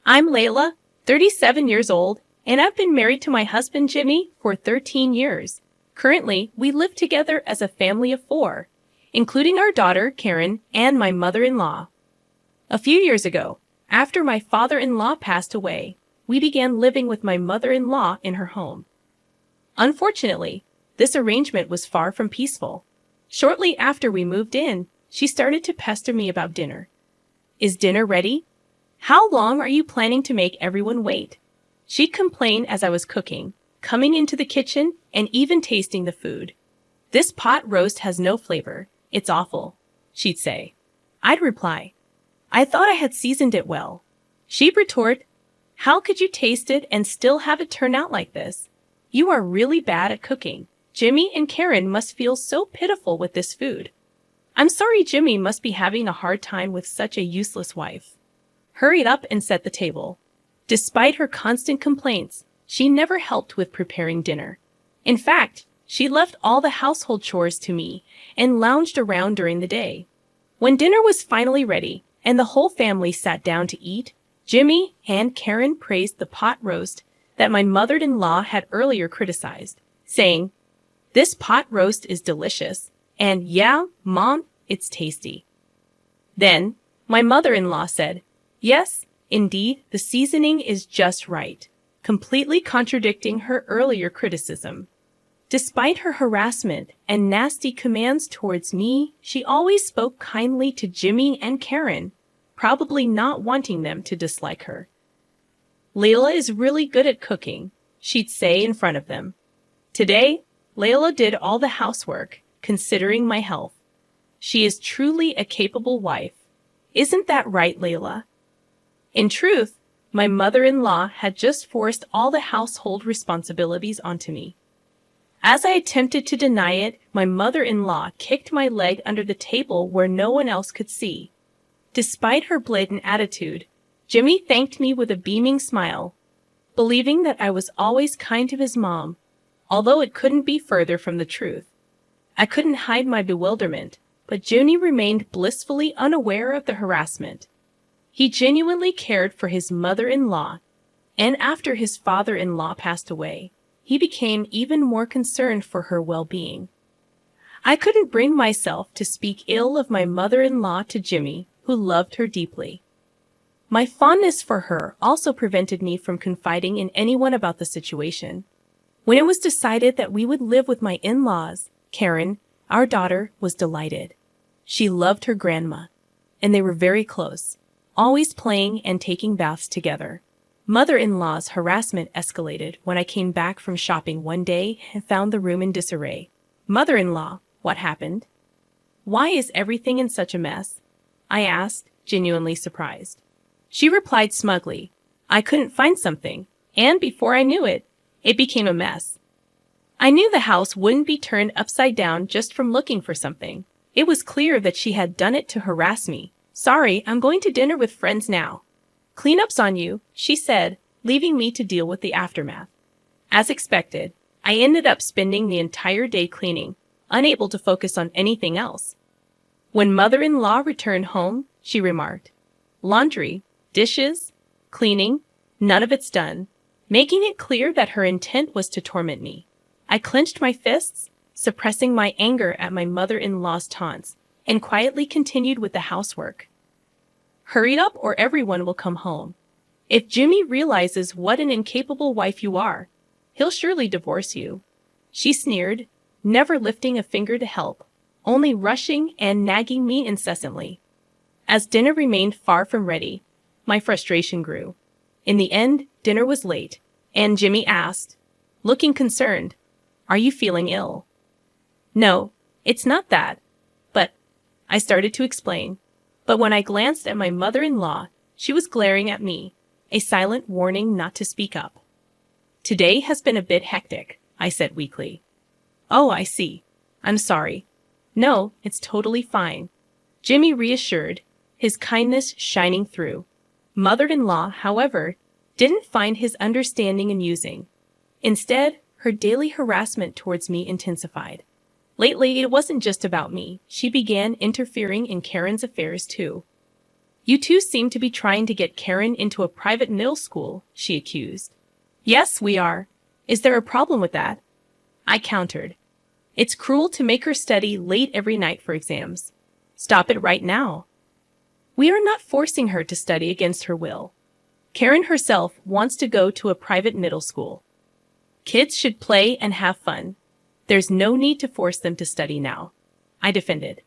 I'm Layla, 37 years old, and I've been married to my husband Jimmy for 13 years. Currently, we live together as a family of four, including our daughter, Karen, and my mother-in-law. A few years ago, after my father-in-law passed away, we began living with my mother-in-law in her home. Unfortunately, this arrangement was far from peaceful. Shortly after we moved in, she started to pester me about dinner. Is dinner ready? How long are you planning to make everyone wait? She'd complain as I was cooking, coming into the kitchen, and even tasting the food. This pot roast has no flavor. It's awful, she'd say. I'd reply, I thought I had seasoned it well. She'd retort, how could you taste it and still have it turn out like this? You are really bad at cooking. Jimmy and Karen must feel so pitiful with this food. I'm sorry Jimmy must be having a hard time with such a useless wife. Hurried up and set the table. Despite her constant complaints, she never helped with preparing dinner. In fact, she left all the household chores to me and lounged around during the day. When dinner was finally ready and the whole family sat down to eat, Jimmy and Karen praised the pot roast that my mother-in-law had earlier criticized, saying, this pot roast is delicious, and yeah, Mom, it's tasty. Then, my mother-in-law said, yes, indeed, the seasoning is just right, completely contradicting her earlier criticism. Despite her harassment and nasty commands towards me, she always spoke kindly to Jimmy and Karen, probably not wanting them to dislike her. Layla is really good at cooking, she'd say in front of them. Today, Layla did all the housework, considering my health. She is truly a capable wife. Isn't that right, Layla? In truth, my mother-in-law had just forced all the household responsibilities onto me. As I attempted to deny it, my mother-in-law kicked my leg under the table where no one else could see. Despite her blatant attitude, Jimmy thanked me with a beaming smile, believing that I was always kind to his mom, although it couldn't be further from the truth. I couldn't hide my bewilderment, but Jimmy remained blissfully unaware of the harassment. He genuinely cared for his mother-in-law, and after his father-in-law passed away, he became even more concerned for her well-being. I couldn't bring myself to speak ill of my mother-in-law to Jimmy, who loved her deeply. My fondness for her also prevented me from confiding in anyone about the situation. When it was decided that we would live with my in-laws, Karen, our daughter, was delighted. She loved her grandma, and they were very close, always playing and taking baths together. Mother-in-law's harassment escalated when I came back from shopping one day and found the room in disarray. Mother-in-law, what happened? Why is everything in such a mess? I asked, genuinely surprised. She replied smugly, I couldn't find something, and before I knew it, it became a mess. I knew the house wouldn't be turned upside down just from looking for something. It was clear that she had done it to harass me. Sorry, I'm going to dinner with friends now. Cleanup's on you, she said, leaving me to deal with the aftermath. As expected, I ended up spending the entire day cleaning, unable to focus on anything else. When mother-in-law returned home, she remarked, laundry, dishes, cleaning, none of it's done, making it clear that her intent was to torment me. I clenched my fists, suppressing my anger at my mother-in-law's taunts, and quietly continued with the housework. Hurry up or everyone will come home. If Jimmy realizes what an incapable wife you are, he'll surely divorce you. She sneered, never lifting a finger to help, only rushing and nagging me incessantly. As dinner remained far from ready, my frustration grew. In the end, dinner was late, and Jimmy asked, looking concerned, are you feeling ill? No, it's not that. But, I started to explain. But when I glanced at my mother-in-law, she was glaring at me, a silent warning not to speak up. Today has been a bit hectic, I said weakly. Oh, I see. I'm sorry. No, it's totally fine. Jimmy reassured, his kindness shining through. Mother-in-law, however, didn't find his understanding amusing. Instead, her daily harassment towards me intensified. Lately, it wasn't just about me. She began interfering in Karen's affairs too. You two seem to be trying to get Karen into a private middle school, she accused. Yes, we are. Is there a problem with that? I countered. It's cruel to make her study late every night for exams. Stop it right now. We are not forcing her to study against her will. Karen herself wants to go to a private middle school. Kids should play and have fun. There's no need to force them to study now, I defended.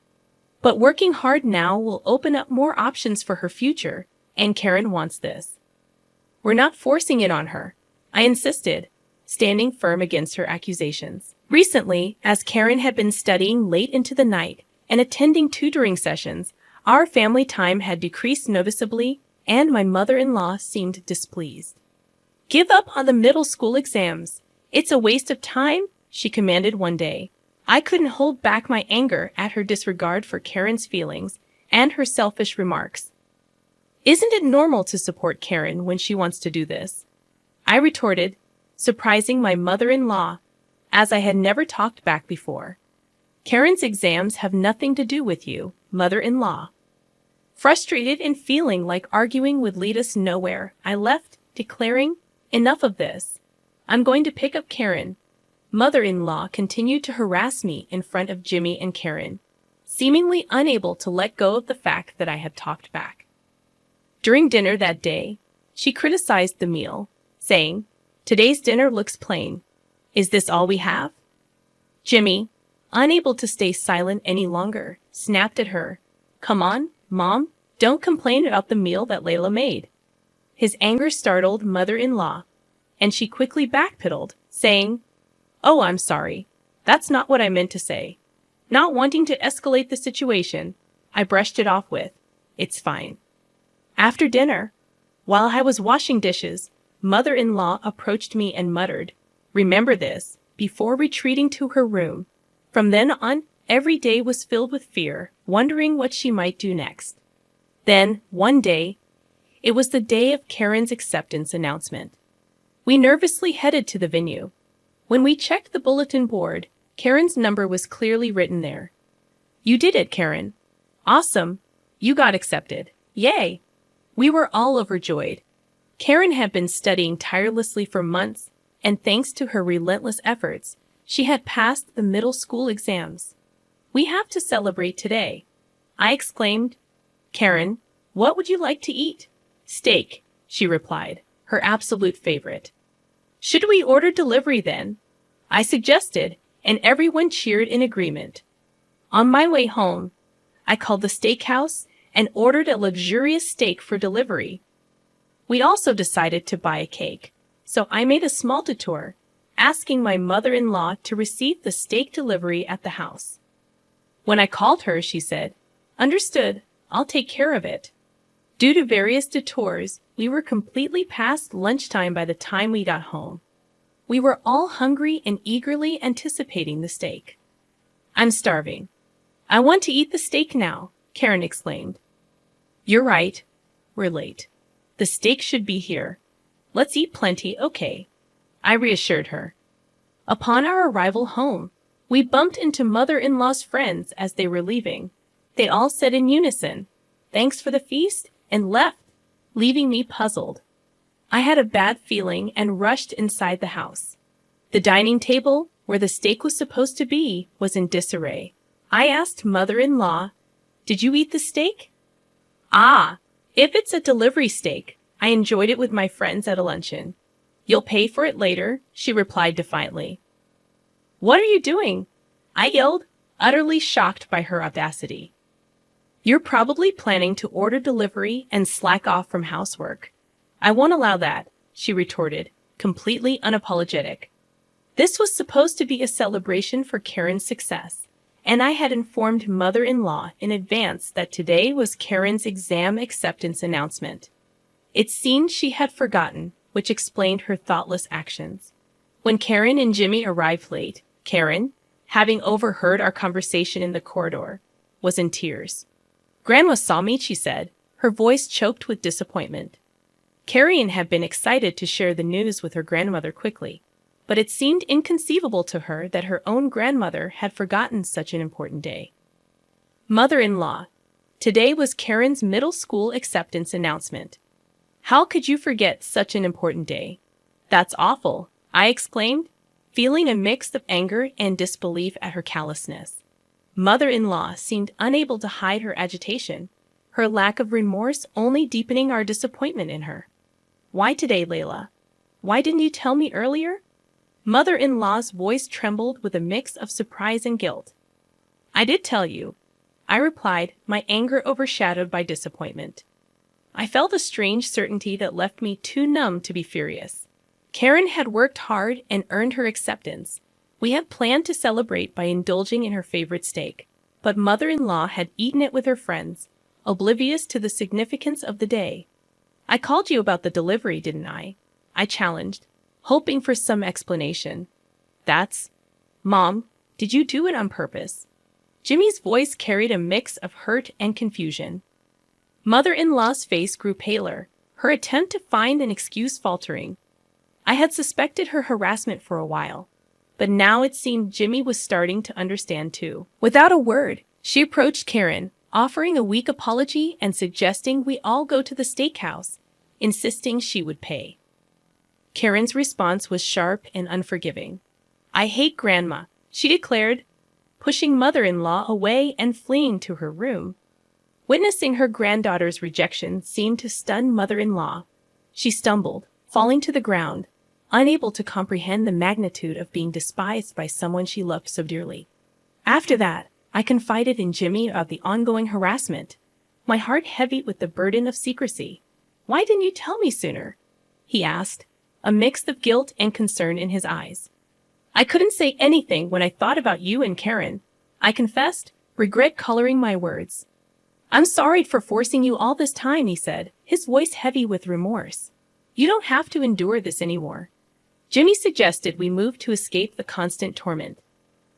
But working hard now will open up more options for her future, and Karen wants this. We're not forcing it on her, I insisted, standing firm against her accusations. Recently, as Karen had been studying late into the night and attending tutoring sessions, our family time had decreased noticeably, and my mother-in-law seemed displeased. Give up on the middle school exams. It's a waste of time, she commanded one day. I couldn't hold back my anger at her disregard for Karen's feelings and her selfish remarks. Isn't it normal to support Karen when she wants to do this? I retorted, surprising my mother-in-law, as I had never talked back before. Karen's exams have nothing to do with you, mother-in-law. Frustrated and feeling like arguing would lead us nowhere, I left, declaring, enough of this. I'm going to pick up Karen. Mother-in-law continued to harass me in front of Jimmy and Karen, seemingly unable to let go of the fact that I had talked back. During dinner that day, she criticized the meal, saying, "Today's dinner looks plain. Is this all we have?" Jimmy, unable to stay silent any longer, snapped at her. "Come on, Mom, don't complain about the meal that Layla made." His anger startled mother-in-law, and she quickly backpedaled, saying, "Oh, I'm sorry. That's not what I meant to say." Not wanting to escalate the situation, I brushed it off with, "It's fine." After dinner, while I was washing dishes, mother-in-law approached me and muttered, "Remember this," before retreating to her room. From then on, every day was filled with fear, wondering what she might do next. Then, one day, it was the day of Karen's acceptance announcement. We nervously headed to the venue. When we checked the bulletin board, Karen's number was clearly written there. "You did it, Karen. Awesome. You got accepted. Yay!" We were all overjoyed. Karen had been studying tirelessly for months, and thanks to her relentless efforts, she had passed the middle school exams. "We have to celebrate today," I exclaimed. "Karen, what would you like to eat?" "Steak," she replied, her absolute favorite. "Should we order delivery then?" I suggested, and everyone cheered in agreement. On my way home, I called the steakhouse and ordered a luxurious steak for delivery. We also decided to buy a cake, so I made a small detour, asking my mother-in-law to receive the steak delivery at the house. When I called her, she said, "Understood, I'll take care of it." Due to various detours, we were completely past lunchtime by the time we got home. We were all hungry and eagerly anticipating the steak. "I'm starving. I want to eat the steak now," Karen exclaimed. "You're right. We're late. The steak should be here. Let's eat plenty, okay," I reassured her. Upon our arrival home, we bumped into mother-in-law's friends as they were leaving. They all said in unison, "Thanks for the feast," and left, leaving me puzzled. I had a bad feeling and rushed inside the house. The dining table, where the steak was supposed to be, was in disarray. I asked mother-in-law, "Did you eat the steak?" "Ah, if it's a delivery steak, I enjoyed it with my friends at a luncheon." "You'll pay for it later," she replied defiantly. "What are you doing?" I yelled, utterly shocked by her audacity. "You're probably planning to order delivery and slack off from housework. I won't allow that," she retorted, completely unapologetic. This was supposed to be a celebration for Karen's success, and I had informed mother-in-law in advance that today was Karen's exam acceptance announcement. It seemed she had forgotten, which explained her thoughtless actions. When Karen and Jimmy arrived late, Karen, having overheard our conversation in the corridor, was in tears. "Grandma saw me," she said, her voice choked with disappointment. Karen had been excited to share the news with her grandmother quickly, but it seemed inconceivable to her that her own grandmother had forgotten such an important day. "Mother-in-law, Today was Karen's middle school acceptance announcement. How could you forget such an important day? That's awful, I exclaimed, feeling a mix of anger and disbelief at her callousness. Mother-in-law seemed unable to hide her agitation, her lack of remorse only deepening our disappointment in her. Why today, Layla? Why didn't you tell me earlier? Mother-in-law's voice trembled with a mix of surprise and guilt. I did tell you, I replied, my anger overshadowed by disappointment. I felt a strange certainty that left me too numb to be furious. Karen had worked hard and earned her acceptance. We had planned to celebrate by indulging in her favorite steak, but mother-in-law had eaten it with her friends, oblivious to the significance of the day. I called you about the delivery, didn't I? I challenged, hoping for some explanation. Mom, did you do it on purpose? Jimmy's voice carried a mix of hurt and confusion. Mother-in-law's face grew paler, her attempt to find an excuse faltering. I had suspected her harassment for a while, but now it seemed Jimmy was starting to understand too. Without a word, she approached Karen, offering a weak apology and suggesting we all go to the steakhouse, insisting she would pay. Karen's response was sharp and unforgiving. I hate Grandma, she declared, pushing mother-in-law away and fleeing to her room. Witnessing her granddaughter's rejection seemed to stun mother-in-law. She stumbled, falling to the ground, unable to comprehend the magnitude of being despised by someone she loved so dearly. After that, I confided in Jimmy about the ongoing harassment, my heart heavy with the burden of secrecy. Why didn't you tell me sooner? He asked, a mix of guilt and concern in his eyes. I couldn't say anything when I thought about you and Karen, I confessed, regret coloring my words. I'm sorry for forcing you all this time, he said, his voice heavy with remorse. You don't have to endure this anymore. Jimmy suggested we move to escape the constant torment.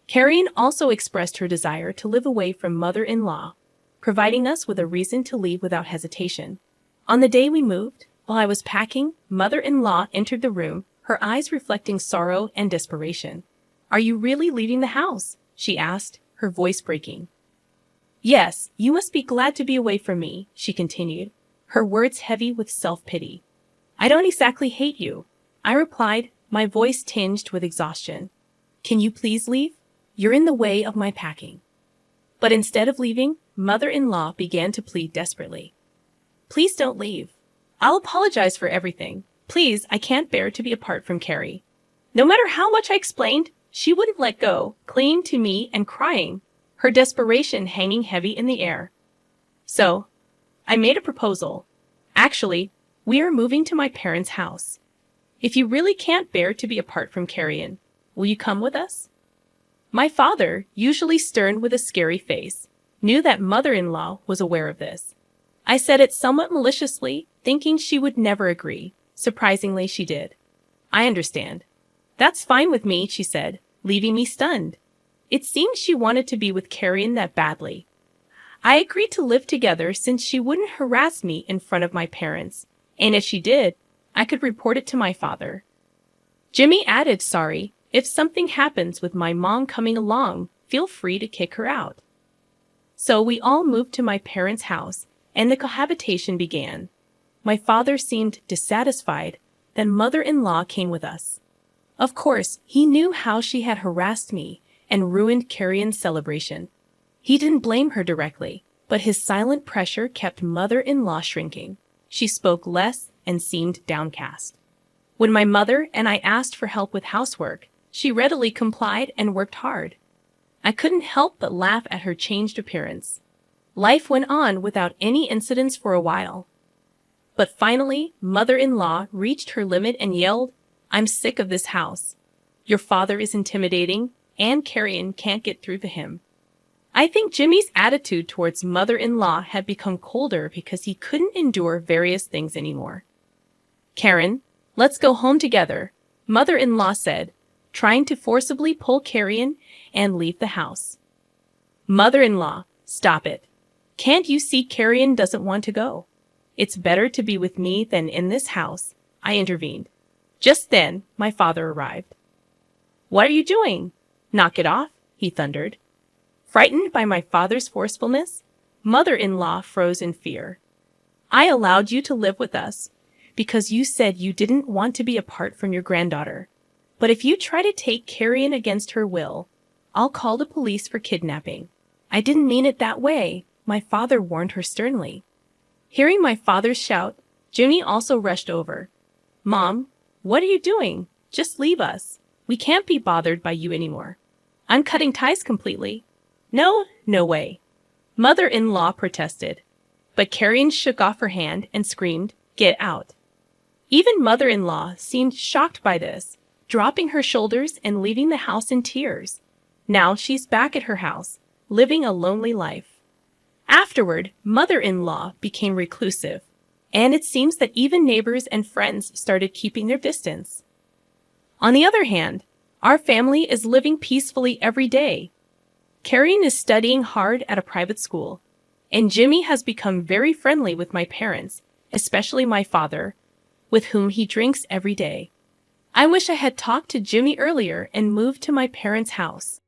Karen also expressed her desire to live away from mother-in-law, providing us with a reason to leave without hesitation. On the day we moved, while I was packing, mother-in-law entered the room, her eyes reflecting sorrow and desperation. Are you really leaving the house? She asked, her voice breaking. Yes, you must be glad to be away from me, she continued, her words heavy with self-pity. I don't exactly hate you, I replied, my voice tinged with exhaustion. Can you please leave? You're in the way of my packing. But instead of leaving, mother-in-law began to plead desperately. Please don't leave. I'll apologize for everything. Please, I can't bear to be apart from Carrie. No matter how much I explained, she wouldn't let go, clinging to me and crying, her desperation hanging heavy in the air. So, I made a proposal. Actually, we are moving to my parents' house. If you really can't bear to be apart from Carrie, will you come with us? My father, usually stern with a scary face, knew that mother-in-law was aware of this. I said it somewhat maliciously, thinking she would never agree. Surprisingly, she did. I understand. That's fine with me, she said, leaving me stunned. It seemed she wanted to be with Carrie that badly. I agreed to live together since she wouldn't harass me in front of my parents, and if she did, I could report it to my father. Jimmy added, sorry, if something happens with my mom coming along, feel free to kick her out. So we all moved to my parents' house, and the cohabitation began. My father seemed dissatisfied, then mother-in-law came with us. Of course, he knew how she had harassed me and ruined Carrie's celebration. He didn't blame her directly, but his silent pressure kept mother-in-law shrinking. She spoke less and seemed downcast. When my mother and I asked for help with housework, she readily complied and worked hard. I couldn't help but laugh at her changed appearance. Life went on without any incidents for a while. But finally, mother-in-law reached her limit and yelled, I'm sick of this house. Your father is intimidating, and Carrie can't get through to him. I think Jimmy's attitude towards mother-in-law had become colder because he couldn't endure various things anymore. Karen, let's go home together, mother-in-law said, trying to forcibly pull Carrie and leave the house. Mother-in-law, stop it. Can't you see Carrie doesn't want to go? It's better to be with me than in this house, I intervened. Just then, my father arrived. What are you doing? Knock it off, he thundered. Frightened by my father's forcefulness, Mother-in-law froze in fear. I allowed you to live with us because you said you didn't want to be apart from your granddaughter. But if you try to take Carrion against her will, I'll call the police for kidnapping. I didn't mean it that way, my father warned her sternly. Hearing my father's shout, Jimmy also rushed over. Mom, what are you doing? Just leave us. We can't be bothered by you anymore. I'm cutting ties completely. No, no way. Mother-in-law protested. But Carrion shook off her hand and screamed, Get out. Even mother-in-law seemed shocked by this, dropping her shoulders and leaving the house in tears. Now she's back at her house, living a lonely life. Afterward, mother-in-law became reclusive, and it seems that even neighbors and friends started keeping their distance. On the other hand, our family is living peacefully every day. Carrion is studying hard at a private school, and Jimmy has become very friendly with my parents, especially my father, with whom he drinks every day. I wish I had talked to Jimmy earlier and moved to my parents' house.